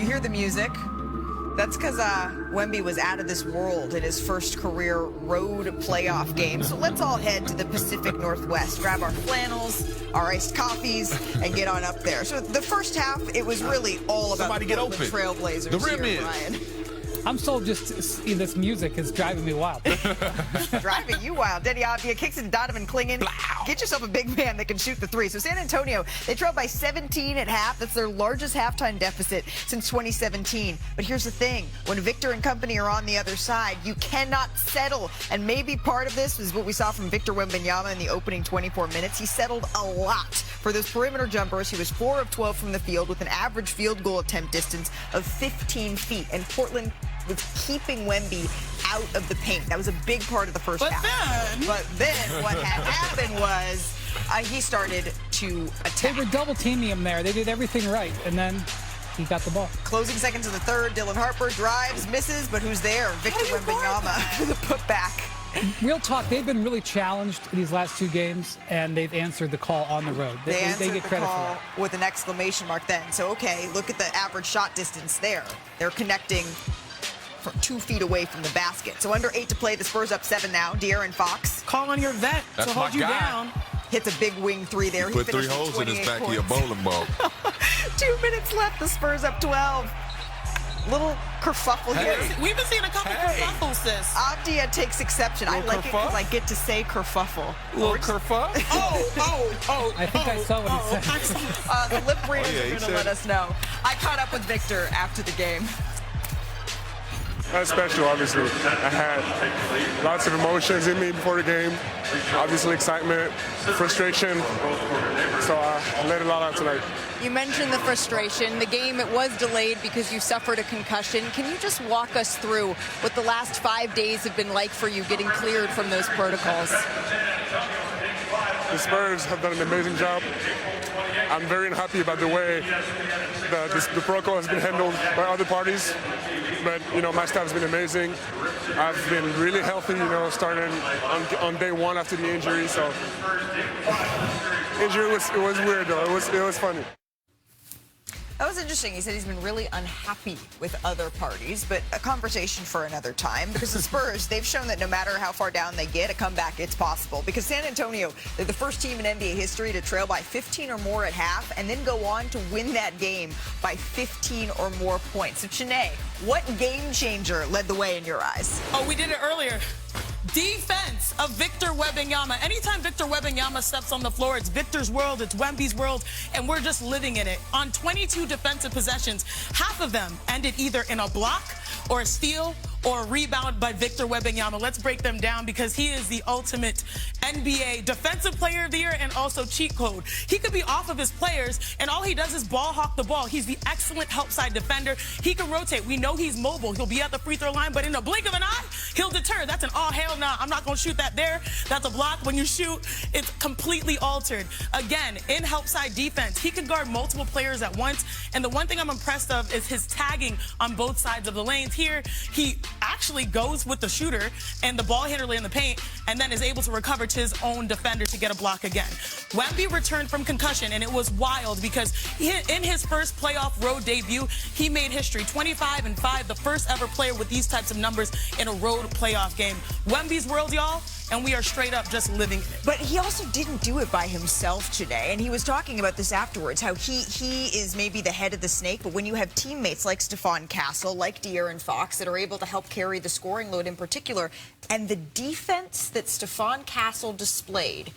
You hear the music? That's because Wemby was out of this world in his first career road playoff game. So let's all head to the Pacific Northwest, grab our flannels, our iced coffees, and get on up there. So the first half, it was really all about the Portland Trailblazers. The rim here, is. Brian. I'm so just, this music is driving me wild. Driving you wild. Denny Avdia kicks it to Donovan Clingan. Get yourself a big man that can shoot the three. So San Antonio, they trailed by 17 at half. That's their largest halftime deficit since 2017. But here's the thing. When Victor and company are on the other side, you cannot settle. And maybe part of this is what we saw from Victor Wembanyama in the opening 24 minutes. He settled a lot for those perimeter jumpers. He was 4 of 12 from the field with an average field goal attempt distance of 15 feet. And Portland was keeping Wemby out of the paint. That was a big part of the first half. But then what had happened was he started to attack. They were double teaming him there. They did everything right, and then he got the ball. Closing seconds of the third, Dylan Harper drives, misses, but who's there? Victor Wembanyama for the putback. Real talk, they've been really challenged these last 2 games, and they've answered the call on the road. They answered get the credit call for that. with an exclamation mark then. So, okay, look at the average shot distance there. They're connecting from 2 feet away from the basket. So under 8 to play, the Spurs up 7 now. De'Aaron Fox. Call on your vet to hold you down. Hits a big wing 3 there. He put 3 holes in his back of your bowling ball. 2 minutes left. The Spurs up 12. Little kerfuffle here. We've been seeing a couple kerfuffles, sis. Avdia takes exception. I like it because I get to say kerfuffle. Little kerfuff? I think I saw what he said. The lip readers are going to let us know. I caught up with Victor after the game. That's special, obviously. I had lots of emotions in me before the game. Obviously, excitement, frustration. So I let it all out tonight. You mentioned the frustration. The game, it was delayed because you suffered a concussion. Can you just walk us through what the last 5 days have been like for you getting cleared from those protocols? The Spurs have done an amazing job. I'm very unhappy about the way the protocol has been handled by other parties. But, you know, my staff has been amazing. I've been really healthy, you know, starting on day 1 after the injury. So, injury it was weird, though. It was funny. That was interesting. He said he's been really unhappy with other parties, but a conversation for another time because the Spurs, they've shown that no matter how far down they get, a comeback, it's possible. Because San Antonio, they're the first team in NBA history to trail by 15 or more at half and then go on to win that game by 15 or more points. So, Chene, what game changer led the way in your eyes? Oh, we did it earlier. Defense of Victor Wembanyama. Anytime Victor Wembanyama steps on the floor, it's Victor's world, it's Wemby's world, and we're just living in it. On 22 defensive possessions, half of them ended either in a block or a steal or a rebound by Victor Wembanyama. Let's break them down because he is the ultimate NBA Defensive Player of the Year and also cheat code. He could be off of his players, and all he does is ball hawk the ball. He's the excellent help side defender. He can rotate. We know he's mobile. He'll be at the free throw line, but in a blink of an eye, he'll deter. That's an all hell nah. I'm not going to shoot that there. That's a block. When you shoot, it's completely altered. Again, in help side defense, he can guard multiple players at once, and the one thing I'm impressed of is his tagging on both sides of the lanes. Here, he actually goes with the shooter and the ball handler in the paint and then is able to recover to his own defender to get a block again. Wemby returned from concussion, and it was wild because in his first playoff road debut, he made history. 25-5, the first ever player with these types of numbers in a road playoff game. Wemby's world, y'all, and we are straight up just living in it. But he also didn't do it by himself today, and he was talking about this afterwards, how he is maybe the head of the snake, but when you have teammates like Stephon Castle, like De'Aaron Fox, that are able to help carry the scoring load in particular, and the defense that Stephon Castle displayed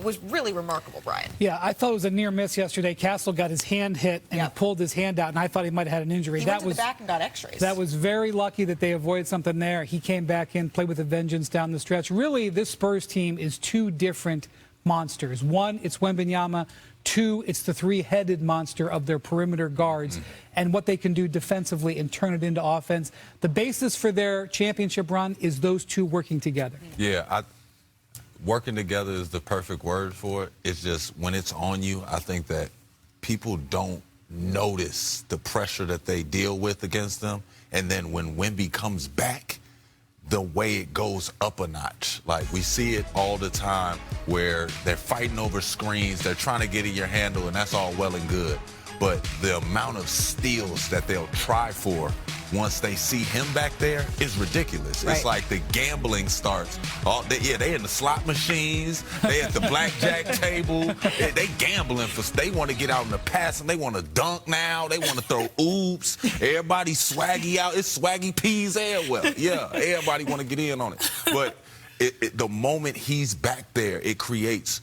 was really remarkable, Brian. Yeah, I thought it was a near miss yesterday. Castle got his hand hit, and he pulled his hand out, and I thought he might have had an injury. He went to the back and got x-rays. That was very lucky that they avoided something there. He came back in, played with a vengeance down the stretch. Really, this Spurs team is two different monsters. One, it's Wembanyama. Two, it's the three-headed monster of their perimeter guards and what they can do defensively and turn it into offense. The basis for their championship run is those two working together. Yeah, working together is the perfect word for it. It's just when it's on you, I think that people don't notice the pressure that they deal with against them. And then when Wemby comes back, the way it goes up a notch. Like, we see it all the time where they're fighting over screens, they're trying to get in your handle, and that's all well and good. but the amount of steals that they'll try for once they see him back there is ridiculous. Right. It's like the gambling starts. They in the slot machines. They at the blackjack table. They gambling they want to get out in the pass and they want to dunk now. They want to throw oops. Everybody swaggy out. It's swaggy peas well. Yeah, everybody want to get in on it. But the moment he's back there, it creates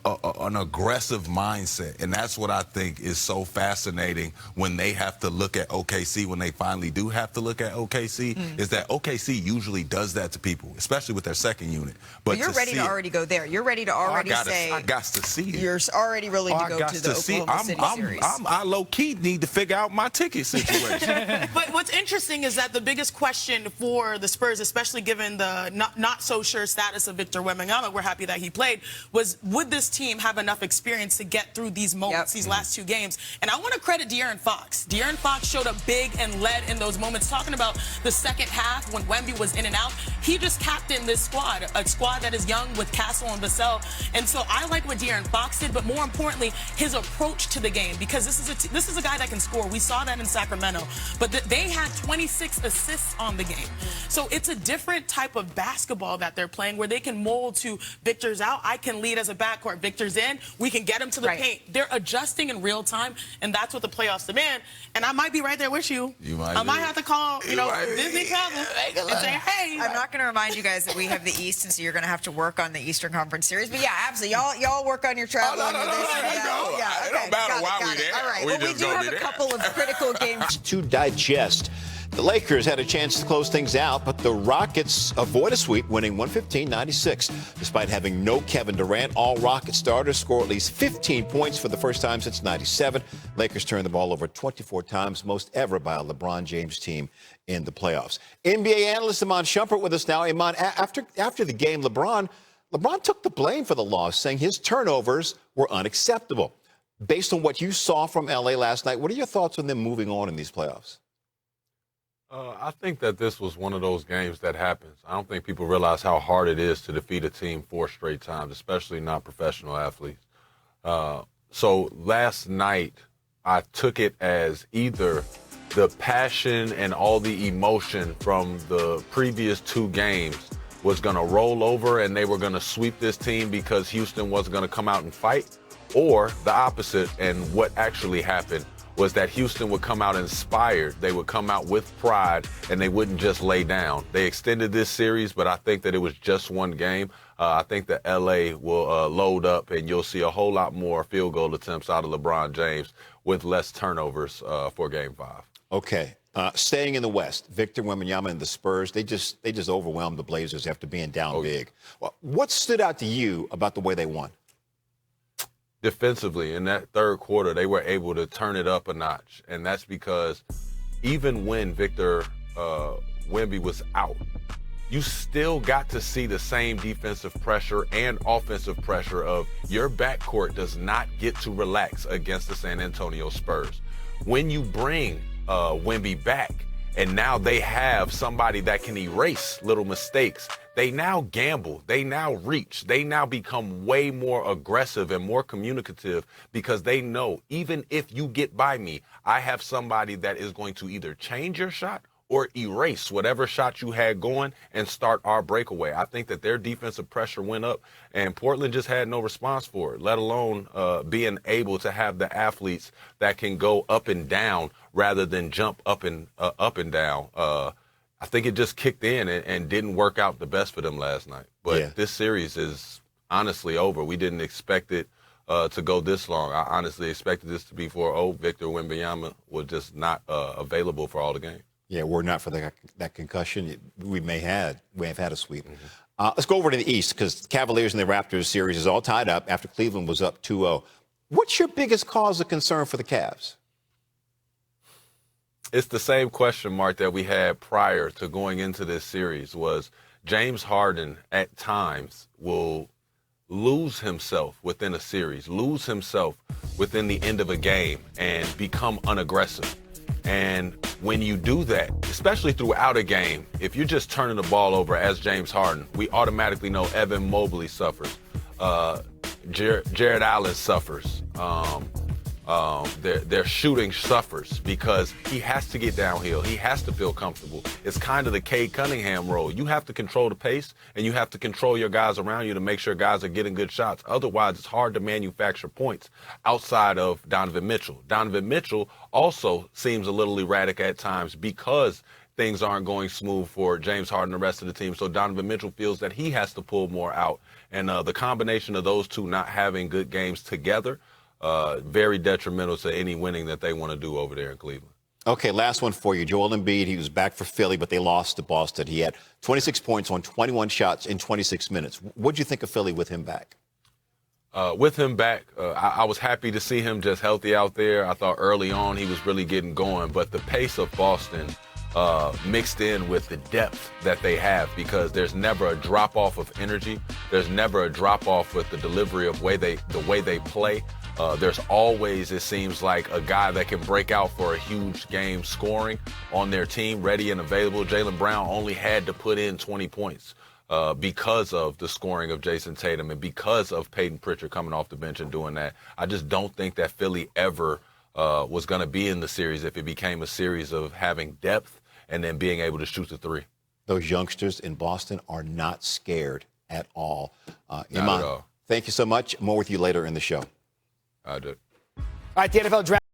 an aggressive mindset. And that's what I think is so fascinating when they have to look at OKC, when they finally do have to look at OKC, is that OKC usually does that to people, especially with their second unit. But you're ready to already go there. You're ready to already say. I got to see it. You're already willing to go to the Oklahoma City series. I low-key need to figure out my ticket situation. But what's interesting is that the biggest question for the Spurs, especially given the not so sure status of Victor Wembanyama, we're happy that he played, was would this team have enough experience to get through these moments, these last two games? And I want to credit De'Aaron Fox. De'Aaron Fox showed up big and led in those moments. Talking about the second half when Wemby was in and out, he just captained this squad, a squad that is young with Castle and Vassell. And so I like what De'Aaron Fox did, but more importantly, his approach to the game, because this is a guy that can score. We saw that in Sacramento, but they had 26 assists on the game. So it's a different type of basketball that they're playing where they can mold to Victor's out. I can lead as a backcourt. Victor's in. We can get him to the paint. They're adjusting in real time, and that's what the playoffs demand. And I might be right there with you. I might have to call, Disney Travel and say, hey. I'm not going to remind you guys that we have the East, and so you're going to have to work on the Eastern Conference Series. But yeah, absolutely. Y'all work on your travel. It don't matter why we're there. All right. Well, we do have a couple of critical games to digest. The Lakers had a chance to close things out, but the Rockets avoid a sweep, winning 115-96. Despite having no Kevin Durant, all Rocket starters score at least 15 points for the first time since '97. Lakers turned the ball over 24 times, most ever by a LeBron James team in the playoffs. NBA analyst Iman Shumpert with us now. Iman, after the game, LeBron took the blame for the loss, saying his turnovers were unacceptable. Based on what you saw from L.A. last night, what are your thoughts on them moving on in these playoffs? I think that this was one of those games that happens. I don't think people realize how hard it is to defeat a team 4 straight times, especially not professional athletes. So last night, I took it as either the passion and all the emotion from the previous 2 games was going to roll over and they were going to sweep this team because Houston wasn't going to come out and fight, or the opposite, and what actually happened was that Houston would come out inspired. They would come out with pride, and they wouldn't just lay down. They extended this series, but I think that it was just one game. I think that L.A. will load up, and you'll see a whole lot more field goal attempts out of LeBron James with less turnovers for Game 5. Okay. Staying in the West, Victor Wembanyama and the Spurs, they just overwhelmed the Blazers after being down big. Well, what stood out to you about the way they won? Defensively, in that third quarter, they were able to turn it up a notch. And that's because even when Victor Wemby was out, you still got to see the same defensive pressure and offensive pressure of your backcourt does not get to relax against the San Antonio Spurs. When you bring Wemby back, and now they have somebody that can erase little mistakes, they now gamble, they now reach, they now become way more aggressive and more communicative because they know even if you get by me, I have somebody that is going to either change your shot or erase whatever shot you had going and start our breakaway. I think that their defensive pressure went up, and Portland just had no response for it, let alone being able to have the athletes that can go up and down rather than jump up and down. I think it just kicked in and didn't work out the best for them last night. But this series is honestly over. We didn't expect it to go this long. I honestly expected this to be for Victor Wembanyama was just not available for all the games. Yeah, were not for that concussion, we may have had a sweep. Let's go over to the East because Cavaliers and the Raptors series is all tied up after Cleveland was up 2-0. What's your biggest cause of concern for the Cavs? It's the same question mark that we had prior to going into this series was James Harden at times will lose himself within a series, lose himself within the end of a game and become unaggressive. And when you do that, especially throughout a game, if you're just turning the ball over as James Harden, we automatically know Evan Mobley suffers. Jared Allen suffers. their shooting suffers because he has to get downhill. He has to feel comfortable. It's kind of the Cade Cunningham role. You have to control the pace, and you have to control your guys around you to make sure guys are getting good shots. Otherwise, it's hard to manufacture points outside of Donovan Mitchell. Donovan Mitchell also seems a little erratic at times because things aren't going smooth for James Harden and the rest of the team. So Donovan Mitchell feels that he has to pull more out. And the combination of those two not having good games together, very detrimental to any winning that they want to do over there in Cleveland. Okay, last one for you. Joel Embiid, he was back for Philly, but they lost to Boston. He had 26 points on 21 shots in 26 minutes. What'd you think of Philly with him back? With him back, I was happy to see him just healthy out there. I thought early on he was really getting going, but the pace of Boston mixed in with the depth that they have, because there's never a drop-off of energy. There's never a drop-off with the delivery of the way they play. There's always, it seems like, a guy that can break out for a huge game scoring on their team, ready and available. Jaylen Brown only had to put in 20 points because of the scoring of Jason Tatum and because of Peyton Pritchard coming off the bench and doing that. I just don't think that Philly ever was going to be in the series if it became a series of having depth and then being able to shoot the three. Those youngsters in Boston are not scared at all. Not Iman, at all. thank you so much. More with you later in the show. I do. All right, the NFL draft.